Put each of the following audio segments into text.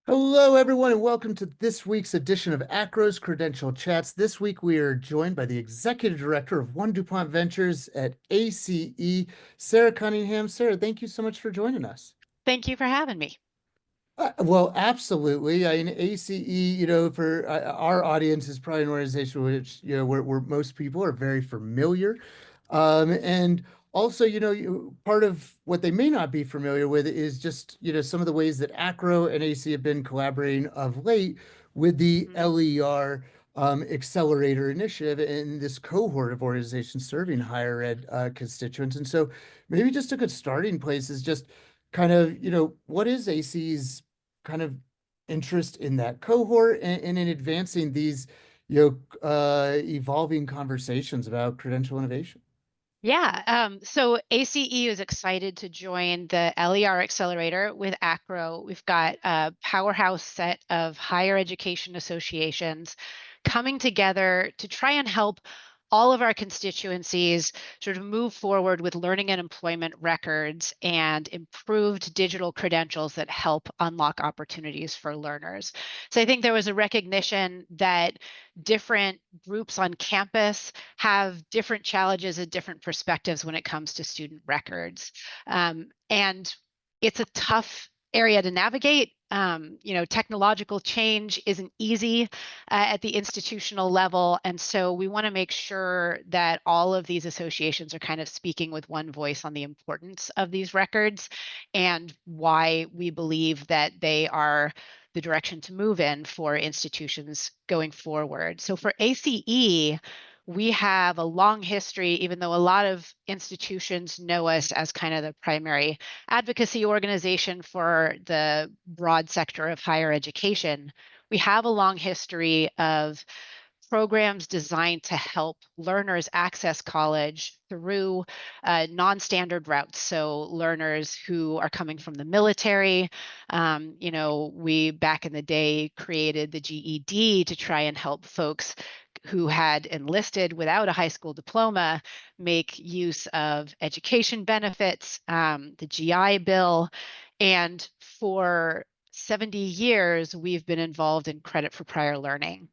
Hello, everyone, and welcome to this week's edition of AACRAO's Credential Chats. This week, we are joined by the Executive Director of One Dupont Ventures at ACE, Sarah Cunningham. Sarah, thank you so much for joining us. Thank you for having me. Well, absolutely. I mean, ACE, for our audience is probably an organization which, where most people are very familiar. And also, part of what they may not be familiar with is just, some of the ways that ACRAO and AC have been collaborating of late with the Mhm. LER Accelerator Initiative and this cohort of organizations serving higher ed constituents. And so maybe just a good starting place is just kind of, what is AC's kind of interest in that cohort and in advancing these, evolving conversations about credential innovation? Yeah, so ACE is excited to join the LER Accelerator with AACRAO. We've got a powerhouse set of higher education associations coming together to try and help all of our constituencies sort of move forward with learning and employment records and improved digital credentials that help unlock opportunities for learners. So I think there was a recognition that different groups on campus have different challenges and different perspectives when it comes to student records. And it's a tough area to navigate. Technological change isn't easy at the institutional level. And so we want to make sure that all of these associations are kind of speaking with one voice on the importance of these records and why we believe that they are the direction to move in for institutions going forward. So for ACE, we have a long history, even though a lot of institutions know us as kind of the primary advocacy organization for the broad sector of higher education. We have a long history of programs designed to help learners access college through non-standard routes. So learners who are coming from the military, we back in the day created the GED to try and help folks who had enlisted without a high school diploma make use of education benefits, the GI Bill, and for 70 years, we've been involved in credit for prior learning.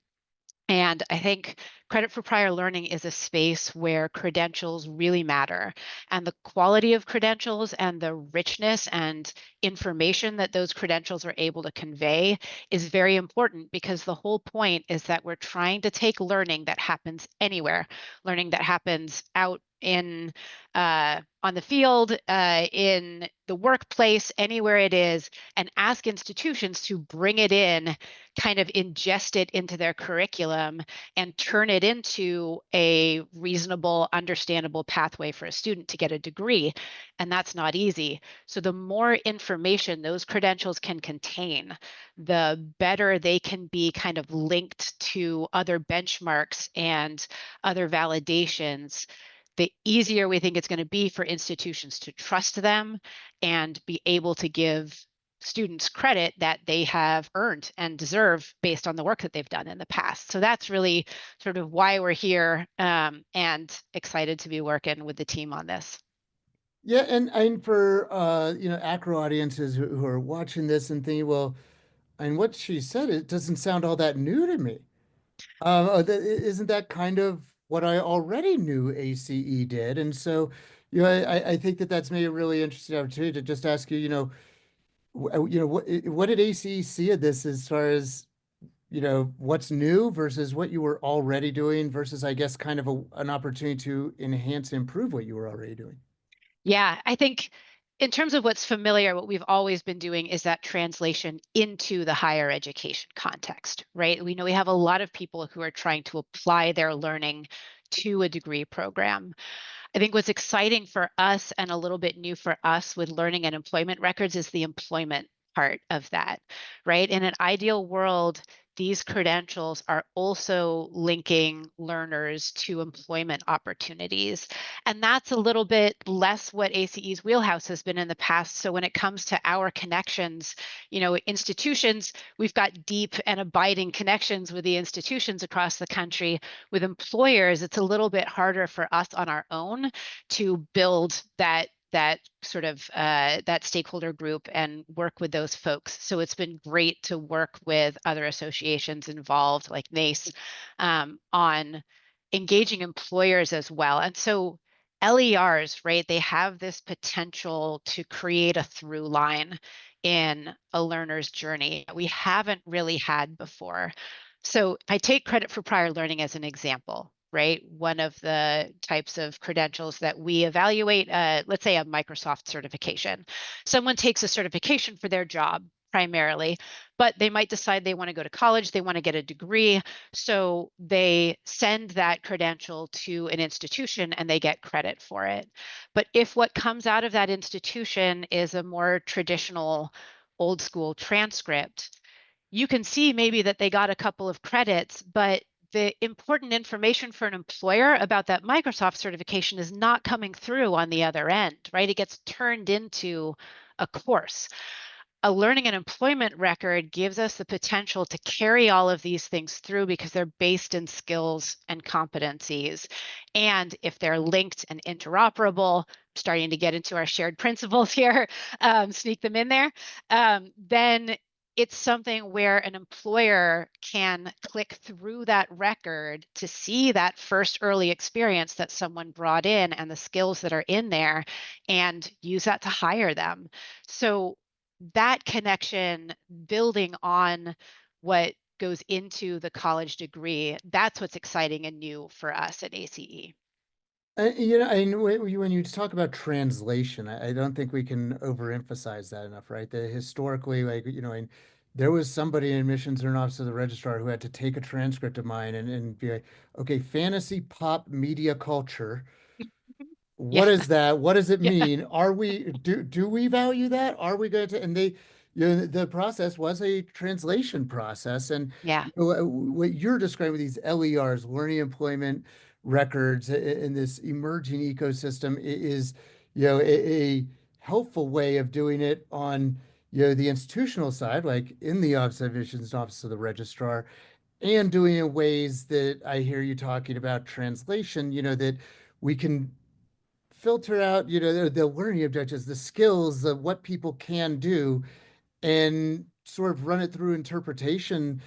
And I think credit for prior learning is a space where credentials really matter. And the quality of credentials and the richness and information that those credentials are able to convey is very important because the whole point is that we're trying to take learning that happens anywhere, learning that happens out in on the field, in the workplace, anywhere it is, and ask institutions to bring it in, kind of ingest it into their curriculum and turn it into a reasonable, understandable pathway for a student to get a degree. And that's not easy. So the more information those credentials can contain, the better they can be kind of linked to other benchmarks and other validations, the easier we think it's going to be for institutions to trust them and be able to give students credit that they have earned and deserve based on the work that they've done in the past. So that's really sort of why we're here, and excited to be working with the team on this. Yeah, and for ACRO audiences who are watching this and thinking, well, and what she said, it doesn't sound all that new to me. Isn't that kind of what I already knew ACE did? And so, I think that that's made a really interesting opportunity to just ask you, what did ACE see of this as far as, what's new versus what you were already doing versus, I guess, kind of an opportunity to enhance and improve what you were already doing? Yeah, I think in terms of what's familiar, what we've always been doing is that translation into the higher education context, right? We know we have a lot of people who are trying to apply their learning to a degree program. I think what's exciting for us and a little bit new for us with learning and employment records is the employment part of that, right? In an ideal world, these credentials are also linking learners to employment opportunities. And that's a little bit less what ACE's wheelhouse has been in the past. So when it comes to our connections, institutions, we've got deep and abiding connections with the institutions across the country. With employers, it's a little bit harder for us on our own to build that that sort of that stakeholder group and work with those folks. So it's been great to work with other associations involved, like NACE, on engaging employers as well. And so LERs, right, they have this potential to create a through line in a learner's journey that we haven't really had before. So if I take credit for prior learning as an example, right? One of the types of credentials that we evaluate, let's say a Microsoft certification. Someone takes a certification for their job primarily, but they might decide they want to go to college, they want to get a degree. So they send that credential to an institution and they get credit for it. But if what comes out of that institution is a more traditional, old school transcript, you can see maybe that they got a couple of credits, but the important information for an employer about that Microsoft certification is not coming through on the other end, right? It gets turned into a course. A learning and employment record gives us the potential to carry all of these things through because they're based in skills and competencies. And if they're linked and interoperable, starting to get into our shared principles here, sneak them in there, then it's something where an employer can click through that record to see that first early experience that someone brought in and the skills that are in there and use that to hire them. So that connection, building on what goes into the college degree, that's what's exciting and new for us at ACE. And when you talk about translation, I don't think we can overemphasize that enough, right? That historically, like, and there was somebody in admissions or an office of the registrar who had to take a transcript of mine and be like, okay, fantasy pop media culture. Yeah, What is that? What does it yeah, mean? Do we value that? Are we going to, and they, the process was a translation process. And yeah, what you're describing with these LERs, learning employment records in this emerging ecosystem is, a helpful way of doing it on, the institutional side, like in the Office of Admissions and Office of the Registrar, and doing it in ways that I hear you talking about translation, that we can filter out, the learning objectives, the skills of what people can do, and sort of run it through interpretation,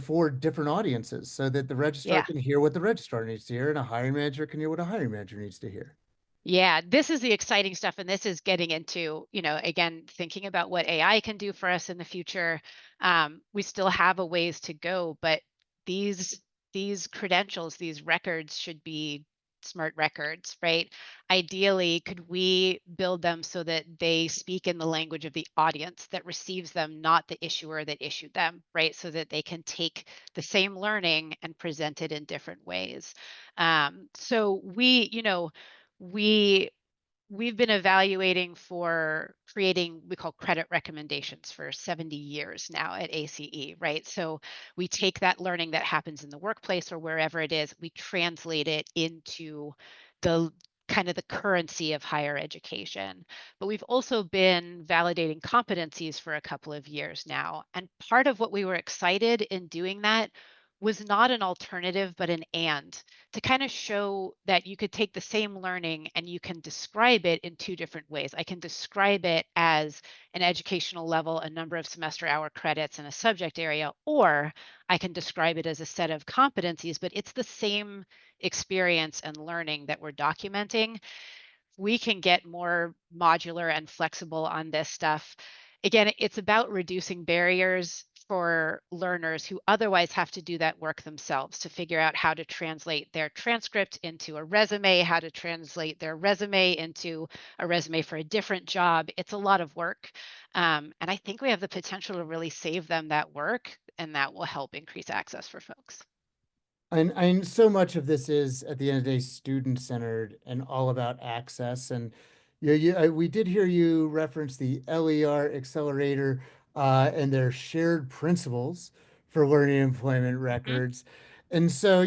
for different audiences so that the registrar yeah. can hear what the registrar needs to hear and a hiring manager can hear what a hiring manager needs to hear. Yeah, this is the exciting stuff, and this is getting into, again, thinking about what AI can do for us in the future. We still have a ways to go, but these these credentials, these records should be smart records, right? Ideally, could we build them so that they speak in the language of the audience that receives them, not the issuer that issued them, right? So that they can take the same learning and present it in different ways. So we we've been evaluating for creating we call credit recommendations for 70 years now at ACE, right? So we take that learning that happens in the workplace or wherever it is, we translate it into the kind of the currency of higher education. But we've also been validating competencies for a couple of years now. And part of what we were excited in doing that was not an alternative, but an and to kind of show that you could take the same learning and you can describe it in two different ways. I can describe it as an educational level, a number of semester hour credits in a subject area, or I can describe it as a set of competencies, but it's the same experience and learning that we're documenting. We can get more modular and flexible on this stuff. Again, it's about reducing barriers for learners who otherwise have to do that work themselves to figure out how to translate their transcript into a resume, how to translate their resume into a resume for a different job. It's a lot of work. And I think we have the potential to really save them that work, and that will help increase access for folks. And so much of this is at the end of the day student centered and all about access. And we did hear you reference the LER accelerator and their shared principles for learning employment Mhm. records. And so,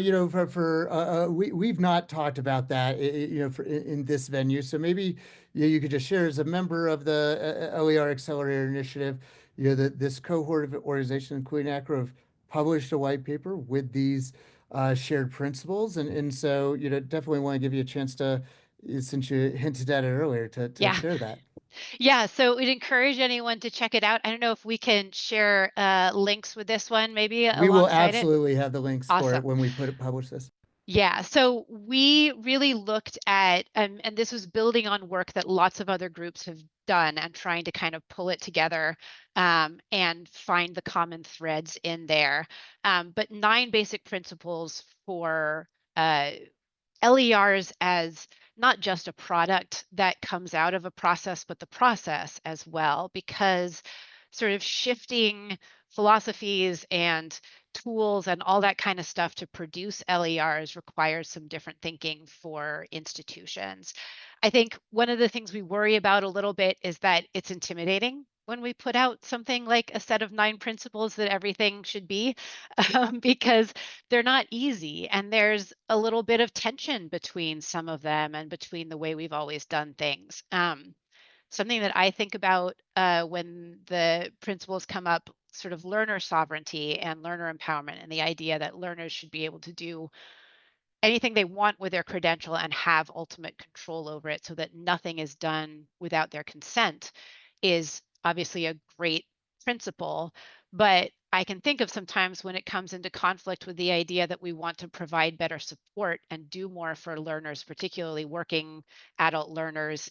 we've not talked about that, in this venue. So maybe you could just share as a member of the LER Accelerator Initiative, that this cohort of organizations, including ACRA, have published a white paper with these shared principles. And so, definitely want to give you a chance to, since you hinted at it earlier, to Yeah. share that. Yeah, so we'd encourage anyone to check it out. I don't know if we can share links with this one, maybe We will alongside it. absolutely have the links for it Awesome. when we publish this. Yeah, so we really looked at, and this was building on work that lots of other groups have done and trying to kind of pull it together and find the common threads in there. But 9 basic principles for LERs as not just a product that comes out of a process, but the process as well, because sort of shifting philosophies and tools and all that kind of stuff to produce LERs requires some different thinking for institutions. I think one of the things we worry about a little bit is that it's intimidating when we put out something like a set of 9 principles that everything should be, because they're not easy. And there's a little bit of tension between some of them and between the way we've always done things. Something that I think about when the principles come up, sort of learner sovereignty and learner empowerment, and the idea that learners should be able to do anything they want with their credential and have ultimate control over it so that nothing is done without their consent is obviously a great principle. But I can think of sometimes when it comes into conflict with the idea that we want to provide better support and do more for learners, particularly working adult learners,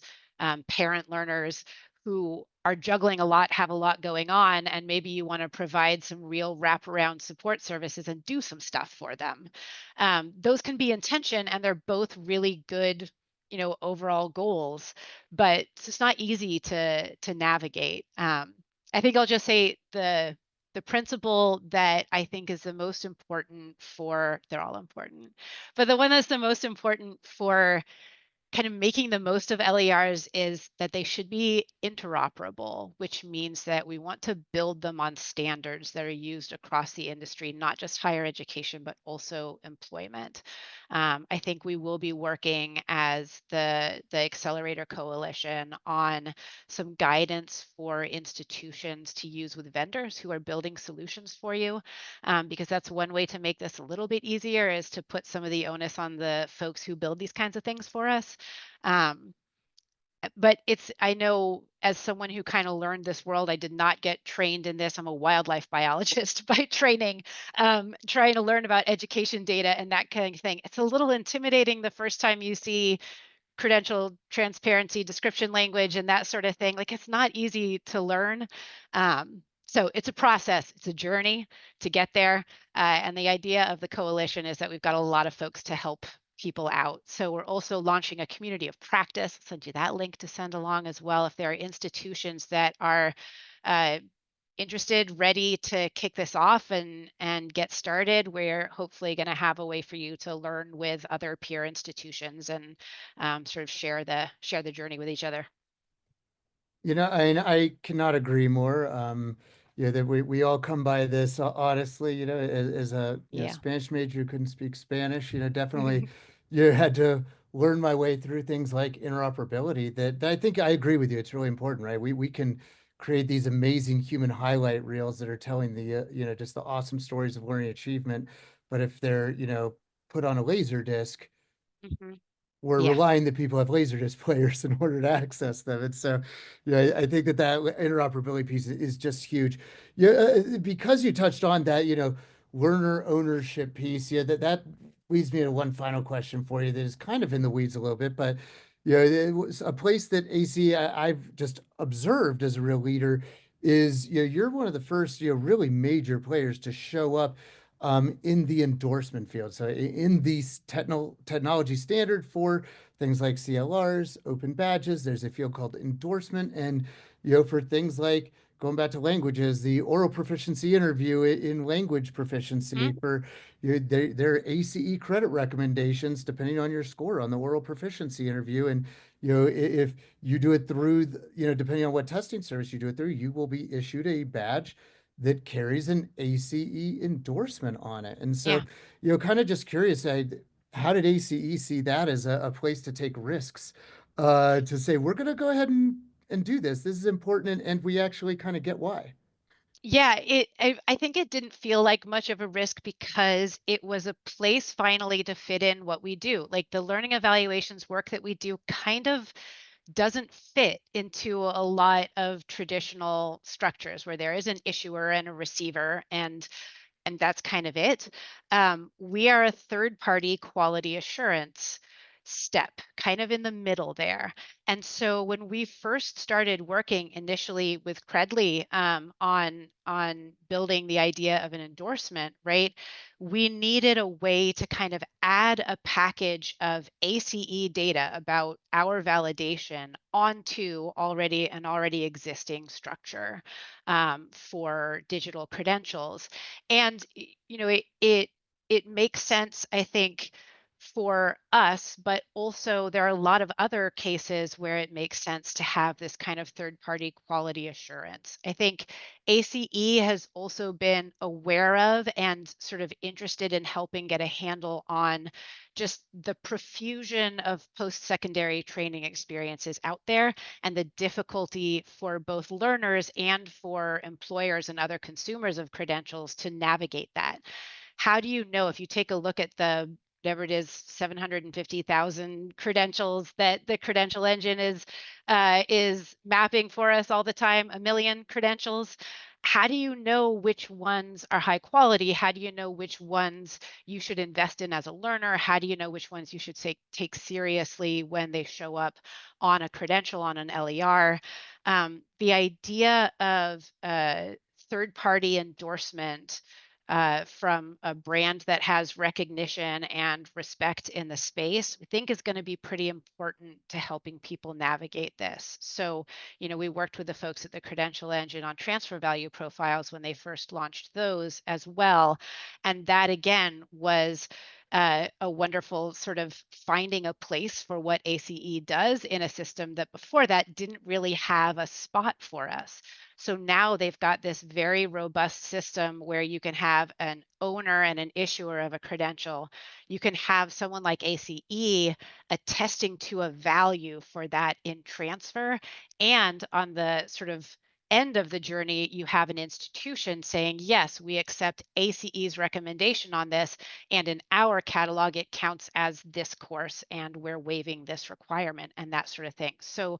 parent learners who are juggling a lot, have a lot going on, and maybe you want to provide some real wraparound support services and do some stuff for them. Those can be in tension, and they're both really good, overall goals, but it's just not easy to navigate. I think I'll just say the principle that I think is the most important for, they're all important, but the one that's the most important for kind of making the most of LERs is that they should be interoperable, which means that we want to build them on standards that are used across the industry, not just higher education, but also employment. I think we will be working as the Accelerator Coalition on some guidance for institutions to use with vendors who are building solutions for you, because that's one way to make this a little bit easier is to put some of the onus on the folks who build these kinds of things for us. Um, but I know as someone who kind of learned this world, I did not get trained in this. I'm a wildlife biologist by training, trying to learn about education data and that kind of thing. It's a little intimidating the first time you see credential transparency, description language, and that sort of thing. Like it's not easy to learn. So it's a process, it's a journey to get there. And the idea of the coalition is that we've got a lot of folks to help people out. So we're also launching a community of practice. I'll send you that link to send along as well. If there are institutions that are uh, interested, ready to kick this off and get started, we're hopefully going to have a way for you to learn with other peer institutions and sort of share the journey with each other. I cannot agree more. That we all come by this honestly, as a Yeah. Spanish major who couldn't speak Spanish, definitely you had to learn my way through things like interoperability that I think I agree with you. It's really important, right? We can create these amazing human highlight reels that are telling just the awesome stories of learning achievement. But if they're, put on a laser disc, Hmm. we're Yeah. relying that people have Laserdisc players in order to access them. And so, I think that interoperability piece is just huge. Yeah, because you touched on that, learner ownership piece. Yeah, that leads me to one final question for you that is kind of in the weeds a little bit, but it was a place that AC I've just observed as a real leader is, you're one of the first, really major players to show up in the endorsement field. So in the technology standard for things like CLRs, open badges, there's a field called endorsement. And, for things like going back to languages, the oral proficiency interview in language proficiency Mhm. for their ACE credit recommendations, depending on your score on the oral proficiency interview. And, if you do it through, depending on what testing service you do it through, you will be issued a badge that carries an ACE endorsement on it. And so, Yeah. kind of just curious, how did ACE see that as a place to take risks, to say, we're going to go ahead and do this. This is important. And we actually kind of get why. Yeah, I think it didn't feel like much of a risk because it was a place finally to fit in what we do. Like the learning evaluations work that we do kind of doesn't fit into a lot of traditional structures where there is an issuer and a receiver, and that's kind of it. We are a third party quality assurance step, kind of in the middle there. And so when we first started working initially with Credly on building the idea of an endorsement, right? We needed a way to kind of add a package of ACE data about our validation onto already existing structure for digital credentials. And it makes sense, I think, for us, but also there are a lot of other cases where it makes sense to have this kind of third party quality assurance. I think ACE has also been aware of and sort of interested in helping get a handle on just the profusion of post secondary training experiences out there and the difficulty for both learners and for employers and other consumers of credentials to navigate that. How do you know if you take a look at the whatever it is 750,000 credentials that the credential engine is mapping for us all the time, a million credentials? How do you know which ones are high quality? How do you know which ones you should invest in as a learner? How do you know which ones you should take seriously when they show up on a credential on an LER? The idea of third party endorsement from a brand that has recognition and respect in the space, we think is going to be pretty important to helping people navigate this. So, we worked with the folks at the Credential Engine on transfer value profiles when they first launched those as well. And that again was a wonderful sort of finding a place for what ACE does in a system that before that didn't really have a spot for us. So now they've got this very robust system where you can have an owner and an issuer of a credential. You can have someone like ACE attesting to a value for that in transfer. And on the sort of end of the journey, you have an institution saying, yes, we accept ACE's recommendation on this. And in our catalog, it counts as this course, and we're waiving this requirement and that sort of thing. So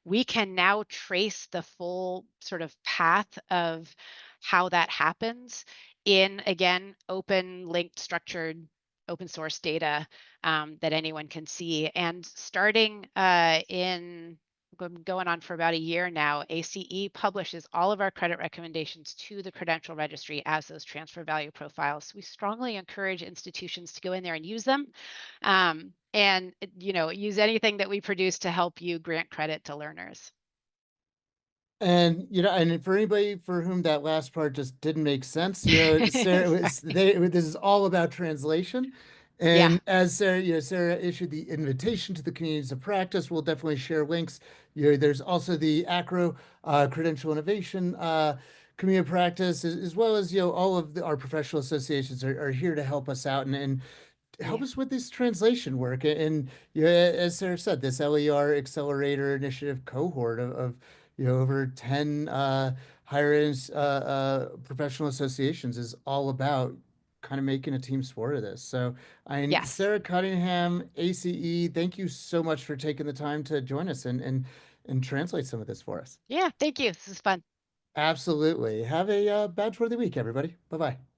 we can now trace the full sort of path of how that happens in, again, open, linked, structured, open source data that anyone can see. And starting going on for about a year now, ACE publishes all of our credit recommendations to the credential registry as those transfer value profiles. We strongly encourage institutions to go in there and use them. And use anything that we produce to help you grant credit to learners. And, and for anybody for whom that last part just didn't make sense, Sarah was Sorry. this is all about translation. Yeah. And as Sarah, Sarah issued the invitation to the communities of practice, we'll definitely share links. There's also the AACRAO Credential Innovation Community of Practice, as well as, all of our professional associations are here to help us out and help Yeah. us with this translation work. And as Sarah said, this LER Accelerator Initiative cohort of over 10 higher ed professional associations is all about kind of making a team sport of this. So, Yes. Sarah Cunningham, ACE, thank you so much for taking the time to join us and translate some of this for us. Yeah. Thank you. This is fun. Absolutely. Have a badge worthy week, everybody. Bye bye.